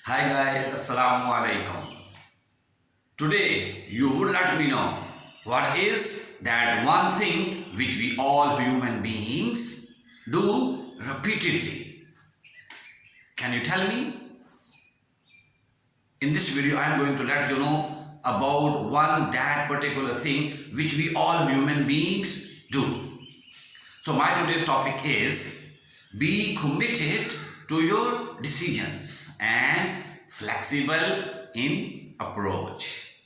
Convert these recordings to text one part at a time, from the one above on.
Hi guys, Assalamu alaikum. Today you would let me know what is that one thing which we all human beings do repeatedly. Can you tell me? In this video I am going to let you know about that particular thing which we all human beings do. So my today's topic is be committed to your decisions and flexible in approach.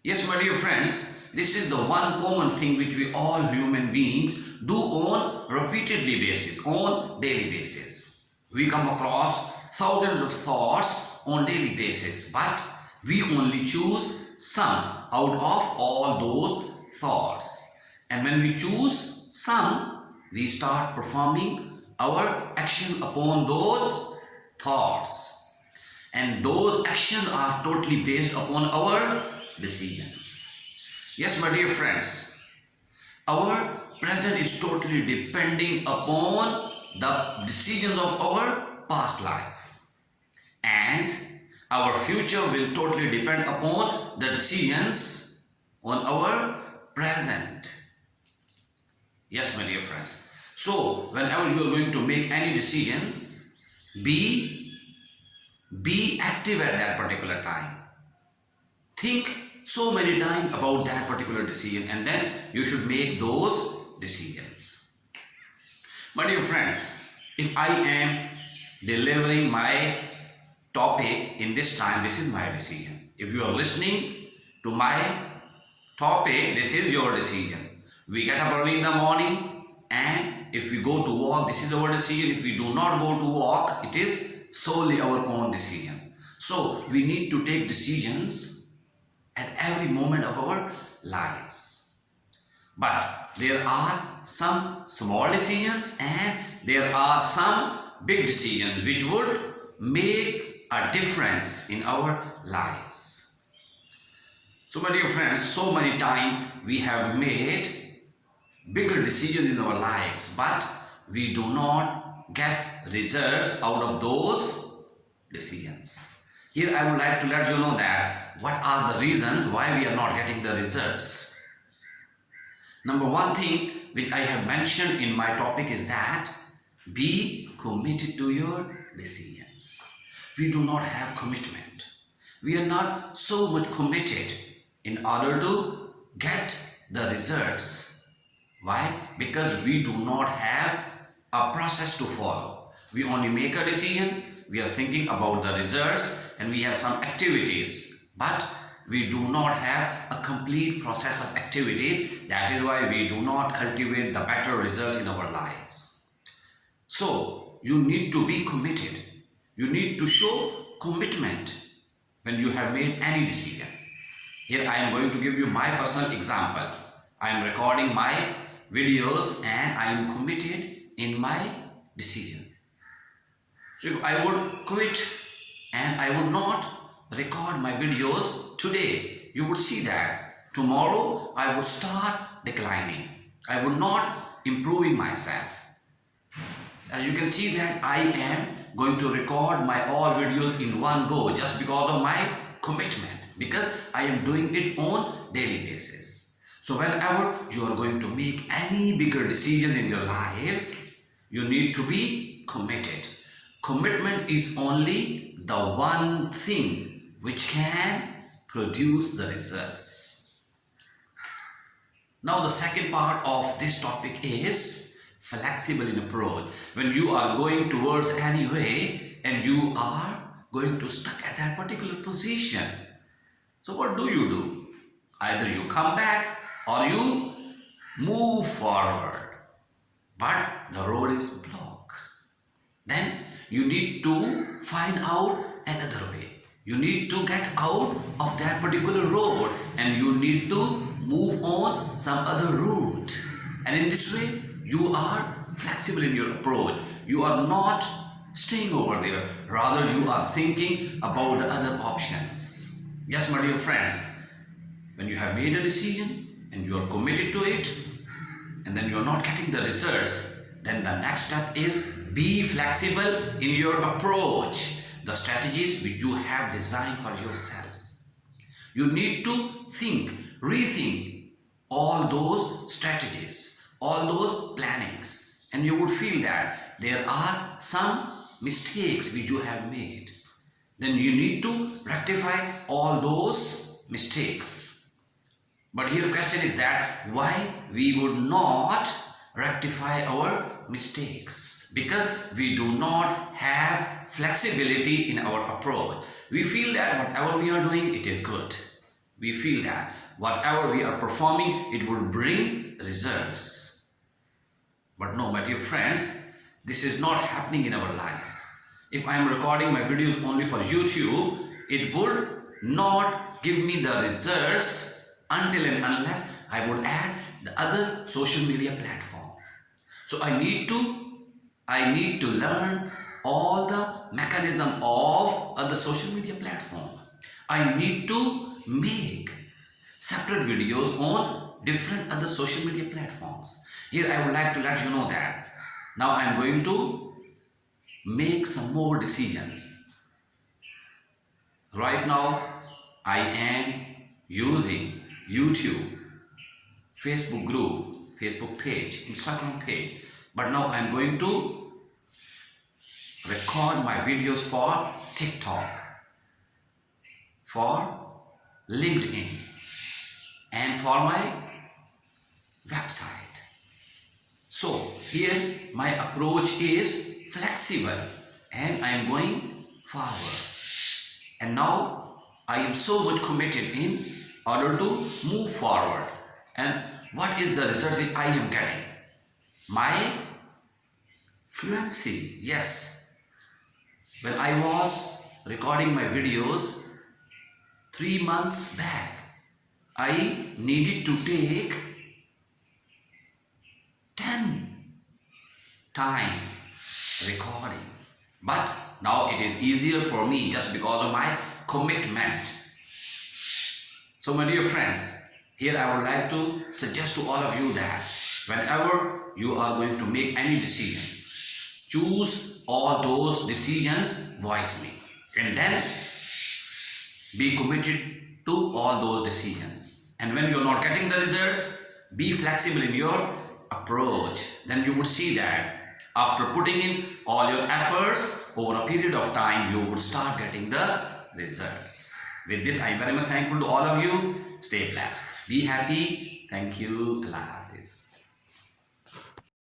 Yes, my dear friends, this is the one common thing which we all human beings do on repeatedly basis, on daily basis. We come across thousands of thoughts on daily basis, but we only choose some out of all those thoughts. And when we choose some, we start performing our action upon those thoughts. And those actions are totally based upon our decisions. Yes, my dear friends, our present is totally depending upon the decisions of our past life, and our future will totally depend upon the decisions on our present. Yes, my dear friends. So whenever you are going to make any decisions, be active at that particular time. Think so many times about that particular decision, and then you should make those decisions. My dear friends, if I am delivering my topic in this time, this is my decision. If you are listening to my topic, this is your decision. We get up early in the morning, and if we go to walk, this is our decision. If we do not go to walk, it is solely our own decision. So we need to take decisions at every moment of our lives. But there are some small decisions and there are some big decisions which would make a difference in our lives. So my dear friends, so many times we have made bigger decisions in our lives, but we do not get results out of those decisions. Here I would like to let you know that what are the reasons why we are not getting the results. Number one thing which I have mentioned in my topic is that be committed to your decisions. We do not have commitment. We are not so much committed in order to get the results. Why? Because we do not have a process to follow. We only make a decision, we are thinking about the results, and we have some activities, but we do not have a complete process of activities. That is why we do not cultivate the better results in our lives. So you need to be committed. You need to show commitment when you have made any decision. Here I am going to give you my personal example. I am recording my videos and I am committed in my decision. So if I would quit and I would not record my videos today, you would see that tomorrow I would start declining. I would not improving myself. As you can see that I am going to record my all videos in one go just because of my commitment, because I am doing it on daily basis. So whenever you are going to make any bigger decisions in your lives, you need to be committed. Commitment is only the one thing which can produce the results. Now the second part of this topic is flexible in approach. When you are going towards any way and you are going to stuck at that particular position, so what do? Either you come back or you move forward, but the road is blocked. Then you need to find out another way. You need to get out of that particular road and you need to move on some other route. And in this way, you are flexible in your approach. You are not staying over there. Rather, you are thinking about the other options. Yes, my dear friends, when you have made a decision and you are committed to it, and then you are not getting the results, then the next step is be flexible in your approach. the strategies which you have designed for yourselves. You need to think, rethink all those strategies, all those plannings, and you would feel that there are some mistakes which you have made. Then you need to rectify all those mistakes. But here the question is that why we would not rectify our mistakes? Because we do not have flexibility in our approach. We feel that whatever we are doing, it is good. We feel that whatever we are performing, it will bring results. But no, my dear friends, this is not happening in our lives. If I am recording my videos only for YouTube, it would not give me the results until and unless I would add the other social media platform. So I need to learn all the mechanism of other social media platform. I need to make separate videos on different other social media platforms. Here I would like to let you know that now I am going to make some more decisions. Right now I am using YouTube, Facebook group, Facebook page, Instagram page, but now I am going to record my videos for TikTok, for LinkedIn, and for my website. So here my approach is flexible and I am going forward. And now I am so much committed in order to move forward. And what is the result which I am getting? My fluency. Yes. When I was recording my videos 3 months back, I needed to take 10 time recording. But now it is easier for me just because of my commitment. So my dear friends, here I would like to suggest to all of you that whenever you are going to make any decision, choose all those decisions wisely and then be committed to all those decisions. And when you are not getting the results, be flexible in your approach. Then you would see that after putting in all your efforts over a period of time, you would start getting the results. With this, I am very much thankful to all of you. Stay blessed. Be happy. Thank you. Allah.